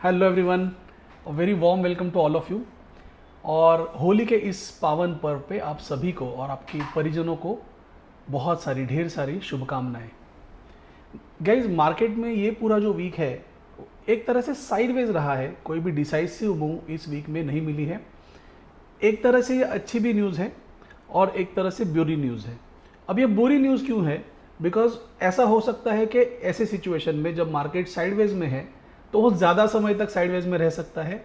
Hello everyone, very warm welcome to all of you. और होली के इस पावन पर्व पे आप सभी को और आपके परिजनों को बहुत सारी ढेर सारी शुभकामनाएं। गाइज, मार्केट में ये पूरा जो वीक है एक तरह से साइडवेज रहा है, कोई भी डिसाइसिव मूव इस वीक में नहीं मिली है। एक तरह से ये अच्छी भी न्यूज़ है और एक तरह से बुरी न्यूज़ है। अब ये बुरी न्यूज़ क्यों है? बिकॉज ऐसा हो सकता है कि ऐसे सिचुएशन में जब मार्केट साइडवेज में है तो वो ज़्यादा समय तक साइडवेज में रह सकता है।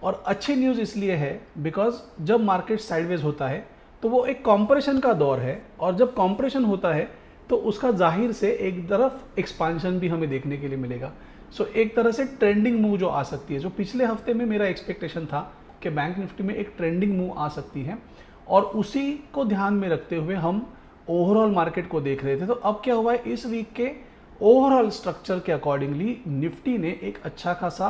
और अच्छी न्यूज़ इसलिए है बिकॉज जब मार्केट साइडवेज होता है तो वो एक कॉम्प्रेशन का दौर है, और जब कॉम्प्रेशन होता है तो उसका जाहिर से एक तरफ एक्सपांशन भी हमें देखने के लिए मिलेगा। सो एक तरह से ट्रेंडिंग मूव जो आ सकती है, जो पिछले हफ्ते में मेरा एक्सपेक्टेशन था कि बैंक निफ्टी में एक ट्रेंडिंग मूव आ सकती है, और उसी को ध्यान में रखते हुए हम ओवरऑल मार्केट को देख रहे थे। तो अब क्या हुआ है, इस वीक के ओवरऑल स्ट्रक्चर के अकॉर्डिंगली निफ्टी ने एक अच्छा खासा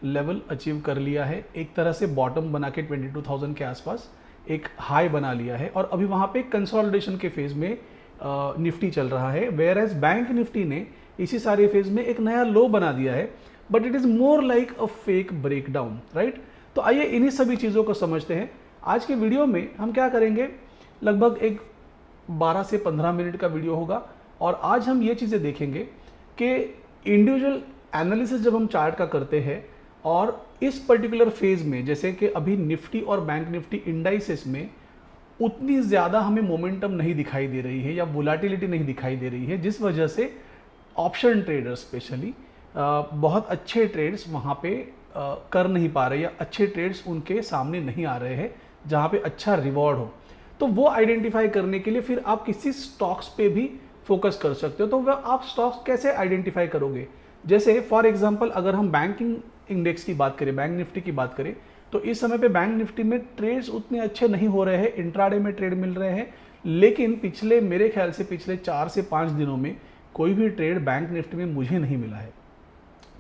लेवल अचीव कर लिया है। एक तरह से बॉटम बना के 22,000 के आसपास एक हाई बना लिया है, और अभी वहाँ पे कंसोलिडेशन के फेज में निफ्टी चल रहा है। वेयर एज बैंक निफ्टी ने इसी सारे फेज में एक नया लो बना दिया है, but it is more like a fake breakdown, right. तो आइए इन्हीं सभी चीज़ों को समझते हैं। आज के वीडियो में हम क्या करेंगे, लगभग एक 12 से 15 मिनट का वीडियो होगा, और आज हम ये चीज़ें देखेंगे कि इंडिविजुअल एनालिसिस जब हम चार्ट का करते हैं और इस पर्टिकुलर फेज में, जैसे कि अभी निफ्टी और बैंक निफ्टी इंडाइसेस में उतनी ज़्यादा हमें मोमेंटम नहीं दिखाई दे रही है या वोलेटिलिटी नहीं दिखाई दे रही है, जिस वजह से ऑप्शन ट्रेडर्स स्पेशली बहुत अच्छे ट्रेड्स वहाँ पे कर नहीं पा रहे, या अच्छे ट्रेड्स उनके सामने नहीं आ रहे हैं जहाँ पे अच्छा रिवॉर्ड हो। तो वो आइडेंटिफाई करने के लिए फिर आप किसी स्टॉक्स पे भी फोकस कर सकते हो। तो वह आप स्टॉक्स कैसे आइडेंटिफाई करोगे? जैसे फॉर एग्जांपल अगर हम बैंकिंग इंडेक्स की बात करें, बैंक निफ्टी की बात करें, तो इस समय पे बैंक निफ्टी में ट्रेड्स उतने अच्छे नहीं हो रहे हैं, इंट्राडे में ट्रेड मिल रहे हैं, लेकिन पिछले मेरे ख्याल से पिछले 4 से 5 दिनों में कोई भी ट्रेड बैंक निफ्टी में मुझे नहीं मिला है।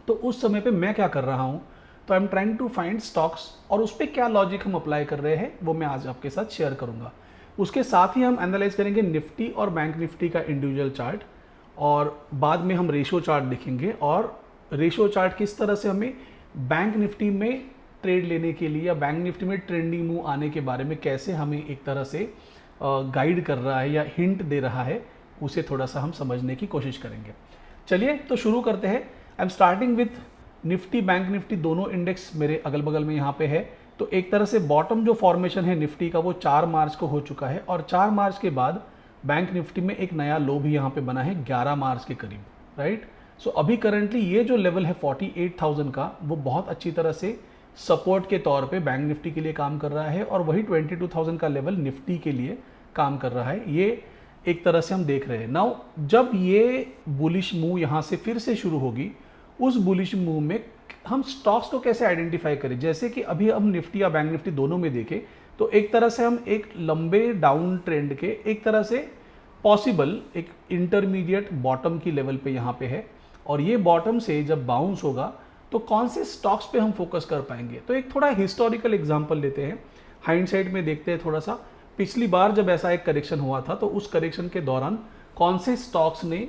तो उस समय पे मैं क्या कर रहा हूँ, तो I am trying to find stocks, और उस पर क्या लॉजिक हम अप्लाई कर रहे हैं वो मैं आज आपके साथ शेयर करूँगा। उसके साथ ही हम एनालाइज करेंगे निफ्टी और बैंक निफ्टी का इंडिविजुअल चार्ट, और बाद में हम रेशियो चार्ट देखेंगे, और रेशियो चार्ट किस तरह से हमें बैंक निफ्टी में ट्रेड लेने के लिए या बैंक निफ्टी में ट्रेंडिंग मूव आने के बारे में कैसे हमें एक तरह से गाइड कर रहा है या हिंट दे रहा है, उसे थोड़ा सा हम समझने की कोशिश करेंगे। चलिए तो शुरू करते हैं। I am starting with Nifty bank Nifty, दोनों इंडेक्स मेरे अगल बगल में यहाँ पे है। तो एक तरह से बॉटम जो फॉर्मेशन है निफ्टी का वो 4 मार्च को हो चुका है, और 4 मार्च के बाद बैंक निफ्टी में एक नया लो भी यहाँ पे बना है 11 मार्च के करीब, राइट। सो अभी करंटली ये जो लेवल है 48,000 का, वो बहुत अच्छी तरह से सपोर्ट के तौर पे बैंक निफ्टी के लिए काम कर रहा है, और वही 22,000 का लेवल निफ्टी के लिए काम कर रहा है। ये एक तरह से हम देख रहे हैं। नाउ जब ये बुलिश मूव यहाँ से फिर से शुरू होगी, उस बुलिश मूव में हम स्टॉक्स को कैसे आइडेंटिफाई करें? जैसे कि अभी हम निफ्टी या बैंक निफ्टी दोनों में देखें तो एक तरह से हम एक लंबे डाउन ट्रेंड के एक तरह से पॉसिबल एक इंटरमीडिएट बॉटम की लेवल पे यहाँ पे है, और ये बॉटम से जब बाउंस होगा तो कौन से स्टॉक्स पे हम फोकस कर पाएंगे? तो एक थोड़ा हिस्टोरिकल एग्जांपल लेते हैं, हाइंडसाइट में देखते हैं थोड़ा सा। पिछली बार जब ऐसा एक करेक्शन हुआ था तो उस करेक्शन के दौरान कौन से स्टॉक्स ने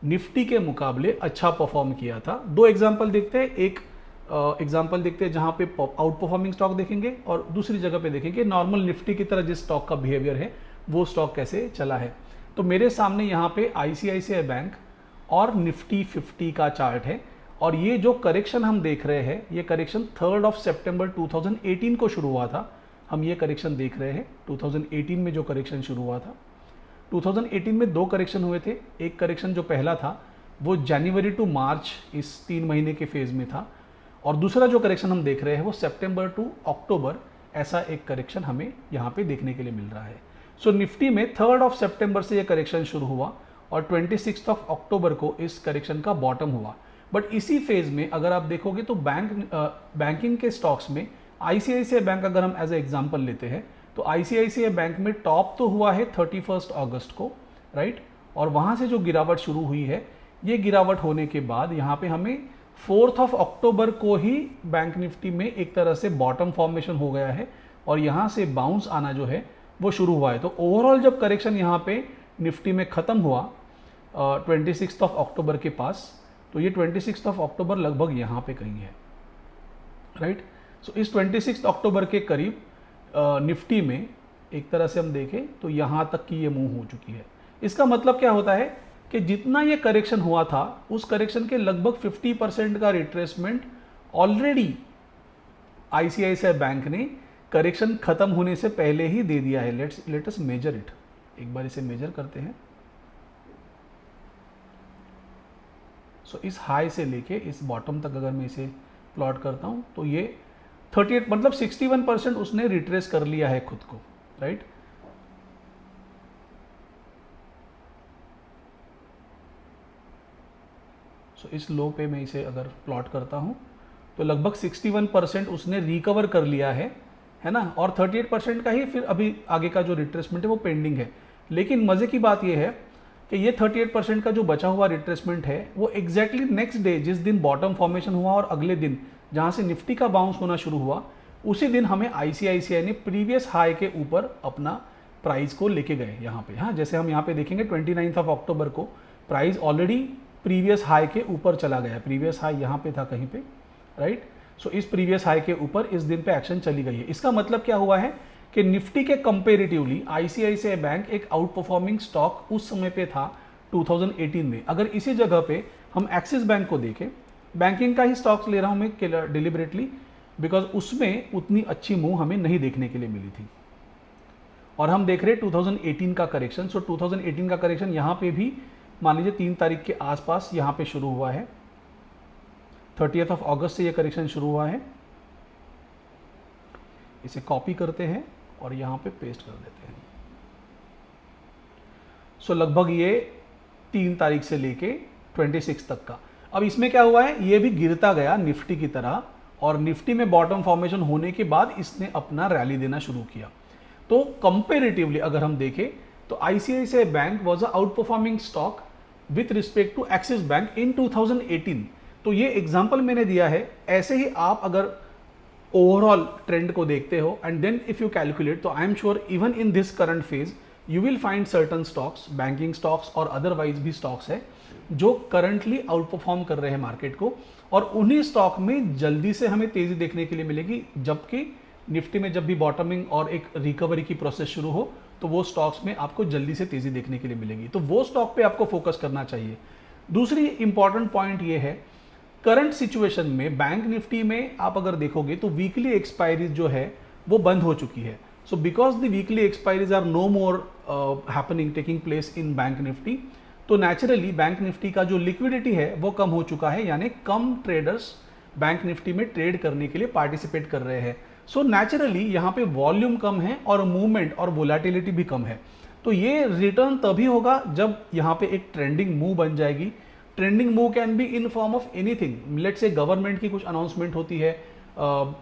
निफ्टी के मुकाबले अच्छा परफॉर्म किया था? दो एग्जांपल देखते हैं। एक एग्जांपल देखते हैं जहां पे आउट परफॉर्मिंग स्टॉक देखेंगे, और दूसरी जगह पे देखेंगे नॉर्मल निफ्टी की तरह जिस स्टॉक का बिहेवियर है वो स्टॉक कैसे चला है। तो मेरे सामने यहाँ पे आईसीआईसीआई बैंक और निफ्टी 50 का चार्ट है, और ये जो करेक्शन हम देख रहे हैं ये करेक्शन 3 सितंबर 2018 को शुरू हुआ था। हम ये करेक्शन देख रहे हैं 2018 में जो करेक्शन शुरू हुआ था। 2018 में 2 करेक्शन हुए थे। एक करेक्शन जो पहला था वो जनवरी टू मार्च, इस 3 महीने के फेज में था, और दूसरा जो करेक्शन हम देख रहे हैं वो सितंबर टू अक्टूबर, ऐसा एक करेक्शन हमें यहाँ पे देखने के लिए मिल रहा है। सो निफ्टी में 3 सितंबर से ये करेक्शन शुरू हुआ, और 26 अक्टूबर को इस करेक्शन का बॉटम हुआ। बट इसी फेज में अगर आप देखोगे तो बैंकिंग के स्टॉक्स में आईसीआईसीआई बैंक अगर हम एज ए एग्जाम्पल लेते हैं तो आईसीआईसीआई बैंक में टॉप तो हुआ है 31 अगस्त को, राइट, और वहाँ से जो गिरावट शुरू हुई है, ये गिरावट होने के बाद यहाँ पे हमें 4 अक्टूबर को ही बैंक निफ्टी में एक तरह से बॉटम फॉर्मेशन हो गया है, और यहाँ से बाउंस आना जो है वो शुरू हुआ है। तो ओवरऑल जब करेक्शन यहाँ पे निफ्टी में ख़त्म हुआ 26 अक्टूबर के पास, तो ये 26 अक्टूबर लगभग यहाँ पे कहीं है, राइट। सो इस 26 अक्टूबर के करीब निफ्टी में एक तरह से हम देखें तो यहाँ तक की ये मूव हो चुकी है। इसका मतलब क्या होता है कि जितना ये करेक्शन हुआ था उस करेक्शन के लगभग 50% का रिट्रेसमेंट ऑलरेडी आईसीआईसीआई बैंक ने करेक्शन खत्म होने से पहले ही दे दिया है। Let us measure it. एक बार इसे मेजर करते हैं। सो इस हाई से लेके इस बॉटम तक अगर मैं इसे प्लॉट करता हूं तो ये 38 मतलब 61% उसने रिट्रेस कर लिया है खुद को, राइट। सो इस लो पे मैं इसे अगर प्लॉट करता हूं तो लगभग 61% उसने रिकवर कर लिया है ना। और 38% का ही फिर अभी आगे का जो रिट्रेसमेंट है वो पेंडिंग है। लेकिन मजे की बात यह है कि ये 38% का जो बचा हुआ रिट्रेसमेंट है वो एग्जैक्टली नेक्स्ट डे जिस दिन बॉटम फॉर्मेशन हुआ और अगले दिन जहां से निफ्टी का बाउंस होना शुरू हुआ उसी दिन हमें आईसीआईसीआई ने प्रीवियस हाई के ऊपर अपना प्राइस को लेके गए यहाँ पे। हाँ, जैसे हम यहाँ पे देखेंगे 29 अक्टूबर को प्राइस ऑलरेडी प्रीवियस हाई के ऊपर चला गया। प्रीवियस हाई यहाँ पे था कहीं पे, राइट। सो इस प्रीवियस हाई के ऊपर इस दिन पे एक्शन चली गई है। इसका मतलब क्या हुआ है कि निफ्टी के कंपेरेटिवली आईसीआईसीआई बैंक एक आउट परफॉर्मिंग स्टॉक उस समय पे था 2018 में। अगर इसी जगह पे हम एक्सिस बैंक को देखें, बैंकिंग का ही स्टॉक्स ले रहा हूं मैं डिलिबरेटली बिकॉज उसमें उतनी अच्छी मूव हमें नहीं देखने के लिए मिली थी। और हम देख रहे हैं 2018 का करेक्शन। सो 2018 का करेक्शन यहाँ पे भी मान लीजिए 3 तारीख के आसपास यहाँ पे शुरू हुआ है। 30 अगस्त से ये करेक्शन शुरू हुआ है। इसे कॉपी करते हैं और यहाँ पे पेस्ट कर देते हैं। सो लगभग ये 3 तारीख से लेके 26 तक का। अब इसमें क्या हुआ है, ये भी गिरता गया निफ्टी की तरह और निफ्टी में बॉटम फॉर्मेशन होने के बाद इसने अपना रैली देना शुरू किया। तो कंपेरेटिवली अगर हम देखें तो ICICI bank was a outperforming stock with respect to Axis bank in 2018। तो ये एग्जांपल मैंने दिया है। ऐसे ही आप अगर ओवरऑल ट्रेंड को देखते हो and then if you calculate तो I am sure even in this current phase you will find certain stocks, banking stocks और अदरवाइज भी स्टॉक्स है जो करंटली आउट परफॉर्म कर रहे हैं मार्केट को। और उन्हीं स्टॉक में जल्दी से हमें तेजी देखने के लिए मिलेगी, जबकि निफ्टी में जब भी बॉटमिंग और एक रिकवरी की प्रोसेस शुरू हो तो वो स्टॉक्स में आपको जल्दी से तेजी देखने के लिए मिलेगी। तो वो स्टॉक पे आपको फोकस करना चाहिए। दूसरी इंपॉर्टेंट पॉइंट ये है, करंट सिचुएशन में बैंक निफ्टी में आप अगर देखोगे तो वीकली एक्सपायरीज जो है वो बंद हो चुकी है। So because the weekly expiries are no more happening taking place in bank Nifty, तो नेचुरली बैंक निफ्टी का जो लिक्विडिटी है वो कम हो चुका है, यानी कम ट्रेडर्स बैंक निफ्टी में ट्रेड करने के लिए पार्टिसिपेट कर रहे हैं। सो नेचुरली यहाँ पे वॉल्यूम कम है और मूवमेंट और वोलेटिलिटी भी कम है। तो ये रिटर्न तभी होगा जब यहाँ पे एक ट्रेंडिंग मूव बन जाएगी। Trending move can be in form of anything. Let's say government की कुछ अनाउंसमेंट होती है,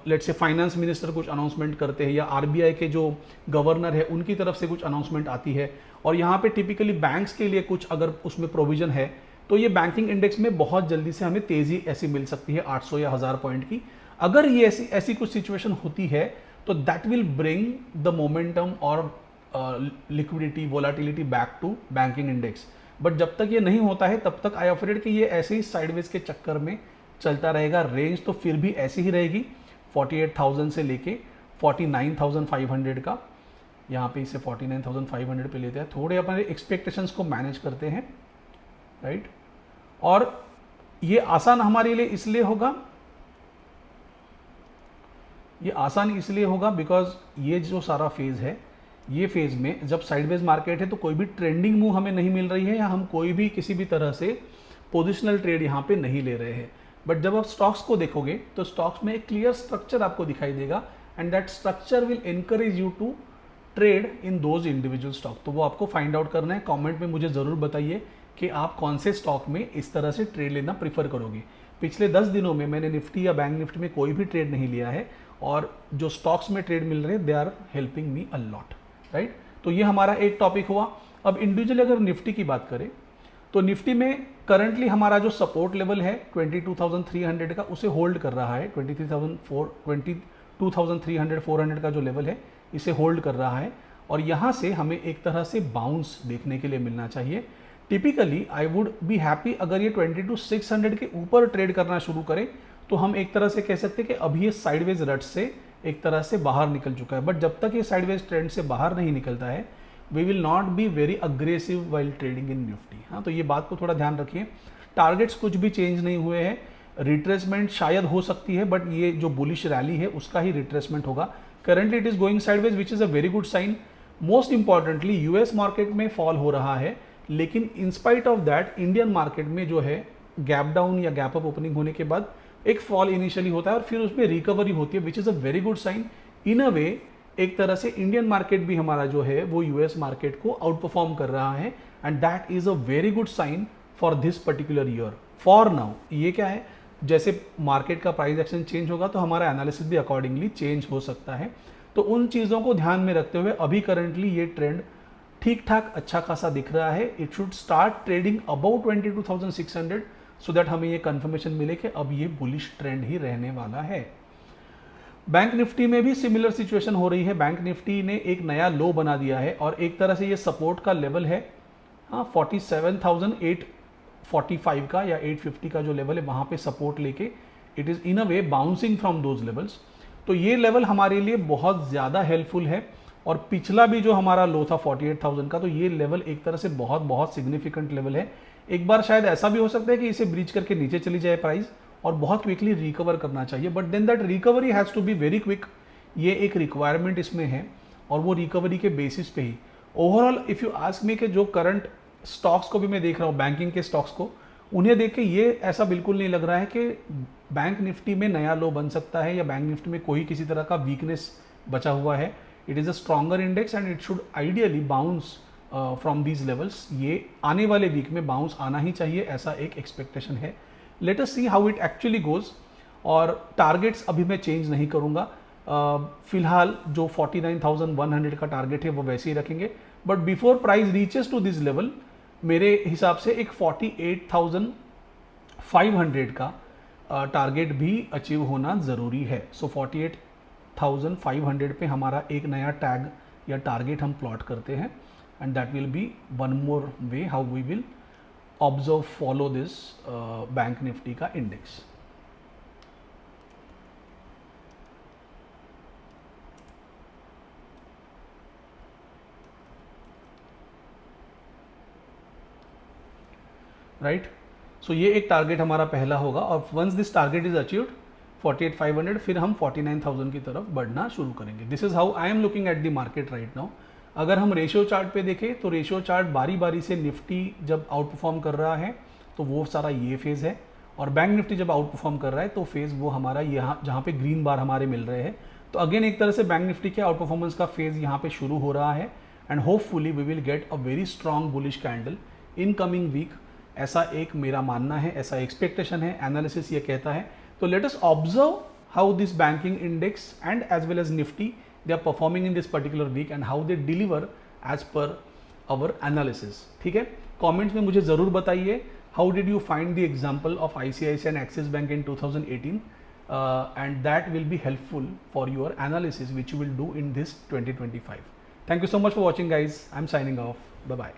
लेट्स से फाइनेंस मिनिस्टर कुछ अनाउंसमेंट करते हैं या आरबीआई के जो गवर्नर है उनकी तरफ से कुछ अनाउंसमेंट आती है और यहाँ पे टिपिकली बैंक्स के लिए कुछ अगर उसमें प्रोविजन है तो ये बैंकिंग इंडेक्स में बहुत जल्दी से हमें तेजी ऐसी मिल सकती है 800 या 1000 पॉइंट की। अगर ये ऐसी कुछ सिचुएशन होती है तो that will bring the momentum और liquidity volatility back to banking index. But जब तक ये नहीं होता है तब तक आई अफ्रेड कि ये ऐसे ही साइडवेज के चक्कर में चलता रहेगा। रेंज तो फिर भी ऐसी ही रहेगी 48,000 से लेके 49,500 का। यहाँ पे इसे 49,500 पे लेते हैं, थोड़े अपने एक्सपेक्टेशंस को मैनेज करते हैं, राइट। और ये आसान हमारे लिए इसलिए होगा, ये आसान इसलिए होगा बिकॉज ये जो सारा फेज है, ये फेज में जब साइडवेज मार्केट है तो कोई भी ट्रेंडिंग मूव हमें नहीं मिल रही है या हम कोई भी किसी भी तरह से पोजिशनल ट्रेड यहाँ पे नहीं ले रहे हैं। बट जब आप स्टॉक्स को देखोगे तो स्टॉक्स में एक क्लियर स्ट्रक्चर आपको दिखाई देगा and that structure will encourage you to trade in those individual stock. तो वो आपको फाइंड आउट करना है। कमेंट में मुझे ज़रूर बताइए कि आप कौन से स्टॉक में इस तरह से ट्रेड लेना प्रीफर करोगे। पिछले 10 दिनों में मैंने निफ्टी या बैंक निफ्टी में कोई भी ट्रेड नहीं लिया है और जो स्टॉक्स में ट्रेड मिल रहे हैं they are helping me a lot, right. तो ये हमारा एक टॉपिक हुआ। अब इंडिविजुअली अगर निफ्टी की बात करें तो निफ्टी में करंटली हमारा जो सपोर्ट लेवल है 22,300 का उसे होल्ड कर रहा है। 22,300-400 का जो लेवल है इसे होल्ड कर रहा है और यहाँ से हमें एक तरह से बाउंस देखने के लिए मिलना चाहिए। Typically I would be happy अगर ये 22,600 के ऊपर ट्रेड करना शुरू करें तो हम एक तरह से कह सकते हैं कि अभी ये साइडवेज रट से एक तरह से बाहर निकल चुका है। बट जब तक ये साइडवेज ट्रेंड से बाहर नहीं निकलता है, we will not be very aggressive while trading in Nifty. हाँ, तो ये बात को थोड़ा ध्यान रखिए। टारगेट्स कुछ भी चेंज नहीं हुए हैं, रिट्रेसमेंट शायद हो सकती है, बट ये जो बुलिश रैली है उसका ही रिट्रेसमेंट होगा। Currently it is going sideways which is a very good sign. Most importantly US market में फॉल हो रहा है, लेकिन in spite of that Indian market में जो है गैप डाउन या गैप अप ओपनिंग होने के बाद एक फॉल इनिशियली होता है और फिर उसमें रिकवरी होती है, which is a very good sign. In a way एक तरह से इंडियन मार्केट भी हमारा जो है वो यूएस मार्केट को आउट परफॉर्म कर रहा है, and that is a very good sign for this particular year. For now ये क्या है, जैसे मार्केट का प्राइस एक्शन चेंज होगा तो हमारा एनालिसिस भी अकॉर्डिंगली चेंज हो सकता है। तो उन चीज़ों को ध्यान में रखते हुए अभी करंटली ये ट्रेंड ठीक ठाक अच्छा खासा दिख रहा है। It should start trading about 22,600 so that हमें ये कंफर्मेशन मिले कि अब ये बुलिश ट्रेंड ही रहने वाला है। बैंक निफ्टी में भी सिमिलर सिचुएशन हो रही है। बैंक निफ्टी ने एक नया लो बना दिया है और एक तरह से ये सपोर्ट का लेवल है, हाँ, 47,845 का या 850 का जो लेवल है वहाँ पे सपोर्ट लेके it is in a way bouncing from those levels. तो ये लेवल हमारे लिए बहुत ज़्यादा हेल्पफुल है। और पिछला भी जो हमारा लो था 48,000 का, तो ये लेवल एक तरह से बहुत बहुत सिग्निफिकेंट लेवल है। एक बार शायद ऐसा भी हो सकता है कि इसे ब्रीच करके नीचे चली जाए प्राइस और बहुत क्विकली रिकवर करना चाहिए, but then that recovery has to be very quick. ये एक रिक्वायरमेंट इसमें है और वो रिकवरी के बेसिस पे ही overall if you ask me कि जो करंट स्टॉक्स को भी मैं देख रहा हूँ, बैंकिंग के स्टॉक्स को, उन्हें देख के ये ऐसा बिल्कुल नहीं लग रहा है कि बैंक निफ्टी में नया लो बन सकता है या बैंक निफ्टी में कोई किसी तरह का वीकनेस बचा हुआ है। It is a stronger index and it should ideally bounce from these levels. ये आने वाले वीक में बाउंस आना ही चाहिए, ऐसा एक एक्सपेक्टेशन है। Let us see how it actually goes. और टारगेट्स अभी मैं चेंज नहीं करूँगा, फिलहाल जो 49,100 का टारगेट है वो वैसे ही रखेंगे, but before price reaches to this level मेरे हिसाब से एक 48,500 का टारगेट भी अचीव होना ज़रूरी है। सो 48,500 पे हमारा एक नया टैग या टारगेट हम प्लॉट करते हैं, and that will be one more way how we will observe follow this bank Nifty का इंडेक्स। राइट, सो ये एक टारगेट हमारा पहला होगा और once this target is achieved 48,500 फिर हम 49,000 की तरफ बढ़ना शुरू करेंगे। This is how I am looking at the market right now. अगर हम रेशियो चार्ट पे देखें तो रेशियो चार्ट बारी बारी से निफ्टी जब आउट परफॉर्म कर रहा है तो वो सारा ये फेज़ है, और बैंक निफ्टी जब आउट परफॉर्म कर रहा है तो फेज़ वो हमारा यहाँ जहाँ पे ग्रीन बार हमारे मिल रहे हैं। तो अगेन एक तरह से बैंक निफ्टी के आउट परफॉर्मेंस का फेज़ यहाँ पे शुरू हो रहा है, and hopefully we will get a very strong bullish candle in coming week. ऐसा एक मेरा मानना है, ऐसा एक्सपेक्टेशन है, एनालिसिस ये कहता है। तो let us observe how this banking index and as well as Nifty they are performing in this particular week and how they deliver as per our analysis. ठीक है, कमेंट्स में मुझे ज़रूर बताइए how did you find the example of ICICI and Axis bank in 2018 and that will be helpful for your analysis which you will do in this 2025. Thank you so much for watching guys. I'm signing off. Bye bye.